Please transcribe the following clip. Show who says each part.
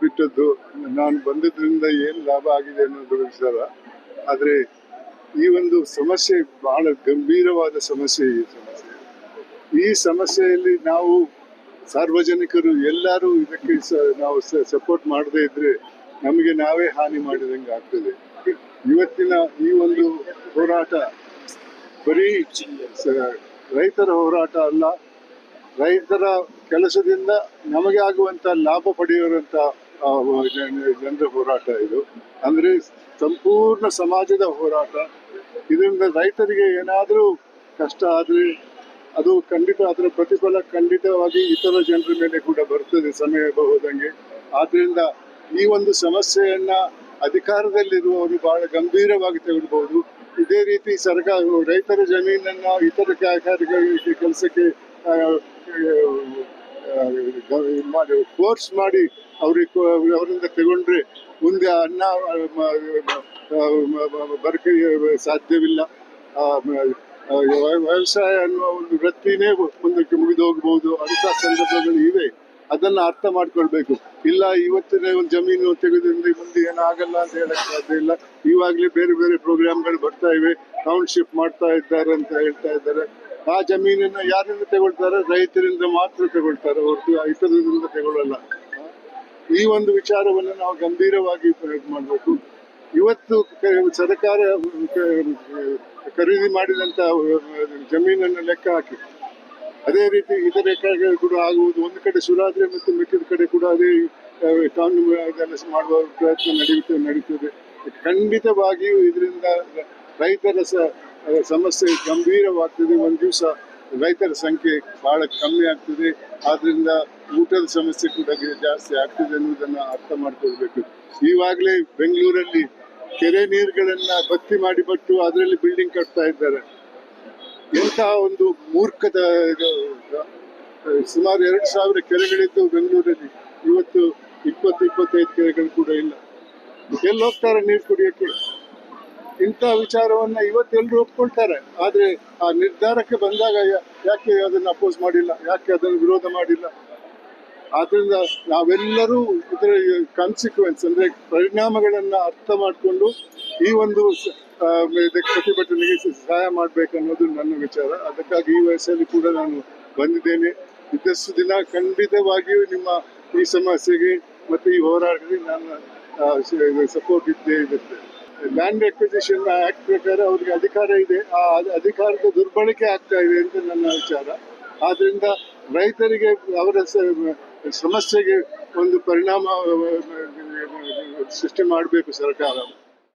Speaker 1: ಬಿಟ್ಟದ್ದು. ನಾನು ಬಂದಿದ್ರಿಂದ ಏನು ಲಾಭ ಆಗಿದೆ ಅನ್ನೋದು ವಿಚಾರ. ಆದರೆ ಈ ಒಂದು ಸಮಸ್ಯೆ ಬಹಳ ಗಂಭೀರವಾದ ಸಮಸ್ಯೆ. ಈ ಸಮಸ್ಯೆಯಲ್ಲಿ ನಾವು ಸಾರ್ವಜನಿಕರು ಎಲ್ಲರೂ ಇದಕ್ಕೆ ನಾವು ಸಪೋರ್ಟ್ ಮಾಡದೇ ಇದ್ರೆ ನಮಗೆ ನಾವೇ ಹಾನಿ ಮಾಡಿದಂಗೆ ಆಗ್ತದೆ. ಇವತ್ತಿನ ಈ ಒಂದು ಹೋರಾಟ ಬರೀ ರೈತರ ಹೋರಾಟ ಅಲ್ಲ, ರೈತರ ಕೆಲಸದಿಂದ ನಮಗೆ ಆಗುವಂತ ಲಾಭ ಪಡೆಯುವಂತ ಜನರ ಹೋರಾಟ ಇದು. ಅಂದ್ರೆ ಸಂಪೂರ್ಣ ಸಮಾಜದ ಹೋರಾಟ. ಇದರಿಂದ ರೈತರಿಗೆ ಏನಾದರೂ ಕಷ್ಟ ಆದ್ರೆ ಅದು ಖಂಡಿತ ಅದರ ಪ್ರತಿಫಲ ಖಂಡಿತವಾಗಿ ಇತರ ಜನರ ಮೇಲೆ ಕೂಡ ಬರ್ತದೆ ಸಮಯ ಹೋದಂಗೆ. ಆದ್ರಿಂದ ಈ ಒಂದು ಸಮಸ್ಯೆಯನ್ನ ಅಧಿಕಾರದಲ್ಲಿರುವವರು ಬಹಳ ಗಂಭೀರವಾಗಿ ತೆಗೆದುಬಹುದು. ಇದೇ ರೀತಿ ಸರ್ಕಾರ ರೈತರ ಜಮೀನನ್ನ ಇತರ ಕೆಲಸಕ್ಕೆ ಫೋರ್ಸ್ ಮಾಡಿ ಅವರಿಂದ ತಗೊಂಡ್ರೆ ಮುಂದೆ ಅನ್ನ ಬರಕೆ ಸಾಧ್ಯವಿಲ್ಲ. ವ್ಯವಸಾಯ ಅನ್ನುವ ಒಂದು ವೃತ್ತಿನೇ ಮುಂದಕ್ಕೆ ಮುಗಿದು ಹೋಗಬಹುದು. ಅಂಥ ಸಂದರ್ಭಗಳು ಇವೆ. ಅದನ್ನ ಅರ್ಥ ಮಾಡ್ಕೊಳ್ಬೇಕು. ಇಲ್ಲ ಇವತ್ತಿನ ಒಂದು ಜಮೀನು ತೆಗೆದ್ರಿಂದ ಮುಂದೆ ಏನಾಗಲ್ಲ ಅಂತ ಹೇಳಕ್ ಸಾಧ್ಯ ಇಲ್ಲ. ಇವಾಗಲೇ ಬೇರೆ ಬೇರೆ ಪ್ರೋಗ್ರಾಮ್ಗಳು ಬರ್ತಾ ಇವೆ. ಟೌನ್ಶಿಪ್ ಮಾಡ್ತಾ ಇದ್ದಾರೆ ಅಂತ ಹೇಳ್ತಾ ಇದ್ದಾರೆ. ಆ ಜಮೀನನ್ನ ಯಾರಿಂದ ತಗೊಳ್ತಾರೆ? ರೈತರಿಂದ ಮಾತ್ರ ತಗೊಳ್ತಾರೆ, ಹೊರತು ಇತರರಿಂದ ತಗೊಳ್ಳಲ್ಲ. ಈ ಒಂದು ವಿಚಾರವನ್ನು ನಾವು ಗಂಭೀರವಾಗಿ ಮಾಡಬೇಕು. ಇವತ್ತು ಸರ್ಕಾರ ಖರೀದಿ ಮಾಡಿದಂತ ಜಮೀನನ್ನು ಲೆಕ್ಕ ಹಾಕಿ ಅದೇ ರೀತಿ ಇತರೆ ಕಡೆ ಕೂಡ ಆಗುವುದು. ಒಂದು ಕಡೆ ಸುರಾದ್ರೆ ಮತ್ತು ಮಿಕ್ಕಿದ ಕಡೆ ಕೂಡ ಅದೇ ಟೌನ್ ಕೆಲಸ ಮಾಡುವ ಪ್ರಯತ್ನ ನಡೀತದೆ. ಖಂಡಿತವಾಗಿಯೂ ಇದರಿಂದ ರೈತರ ಸಮಸ್ಯೆ ಗಂಭೀರವಾಗ್ತದೆ. ಒಂದು ದಿವಸ ರೈತರ ಸಂಖ್ಯೆ ಬಹಳ ಕಮ್ಮಿ ಆಗ್ತದೆ. ಆದ್ರಿಂದ ಊಟದ ಸಮಸ್ಯೆ ಕೂಡ ಜಾಸ್ತಿ ಆಗ್ತದೆ ಅನ್ನೋದನ್ನ ಅರ್ಥ ಮಾಡ್ಕೊಳ್ಬೇಕು. ಈವಾಗಲೇ ಬೆಂಗಳೂರಲ್ಲಿ ಕೆರೆ ನೀರುಗಳನ್ನ ಭರ್ತಿ ಮಾಡಿಬಿಟ್ಟು ಅದರಲ್ಲಿ ಬಿಲ್ಡಿಂಗ್ ಕಟ್ತಾ ಇದ್ದಾರೆ. ಎಂತಹ ಒಂದು ಮೂರ್ಖದ! ಸುಮಾರು 2,000 ಕೆರೆಗಳಿದ್ದು ಬೆಂಗಳೂರಲ್ಲಿ ಇವತ್ತು 20-25 ಕೆರೆಗಳು ಕೂಡ ಇಲ್ಲ. ಎಲ್ಲಿ ಹೋಗ್ತಾರೆ ನೀರು ಕುಡಿಯೋಕ್ಕೆ? ಇಂಥ ವಿಚಾರವನ್ನ ಇವತ್ತೆಲ್ಲರೂ ಒಪ್ಕೊಳ್ತಾರೆ. ಆದ್ರೆ ಆ ನಿರ್ಧಾರಕ್ಕೆ ಬಂದಾಗ ಯಾಕೆ ಅದನ್ನು ಅಪೋಸ್ ಮಾಡಿಲ್ಲ, ಯಾಕೆ ಅದನ್ನು ವಿರೋಧ ಮಾಡಿಲ್ಲ? ಆದ್ರಿಂದ ನಾವೆಲ್ಲರೂ ಇದರ ಕಾನ್ಸಿಕ್ವೆನ್ಸ್ ಅಂದ್ರೆ ಪರಿಣಾಮಗಳನ್ನ ಅರ್ಥ ಮಾಡಿಕೊಂಡು ಈ ಒಂದು ಪ್ರತಿಭಟನೆಗೆ ಸಹಾಯ ಮಾಡ್ಬೇಕನ್ನೋದು ನನ್ನ ವಿಚಾರ. ಅದಕ್ಕಾಗಿ ಈ ವಯಸ್ಸಲ್ಲಿ ಕೂಡ ನಾನು ಬಂದಿದ್ದೇನೆ. ಇದ್ದಷ್ಟು ದಿನ ಖಂಡಿತವಾಗಿಯೂ ನಿಮ್ಮ ಈ ಸಮಸ್ಯೆಗೆ ಮತ್ತೆ ಈ ಹೋರಾಟಕ್ಕೆ ನನ್ನ ಸಪೋರ್ಟ್ ಇದ್ದೇ ಇರುತ್ತೆ. ಲ್ಯಾಂಡ್ ಎಕ್ವಿಸಿಷನ್ ಆಕ್ಟ್ ಪ್ರಕಾರ ಅವ್ರಿಗೆ ಅಧಿಕಾರ ಇದೆ. ಆ ಅಧಿಕಾರದ ದುರ್ಬಳಕೆ ಆಗ್ತಾ ಇದೆ ಅಂತ ನನ್ನ ವಿಚಾರ. ಆದ್ರಿಂದ ರೈತರಿಗೆ ಅವರ ಸಮಸ್ಯೆಗೆ ಒಂದು ಪರಿಣಾಮ ಸೃಷ್ಟಿ ಮಾಡಬೇಕು ಸರ್ಕಾರ.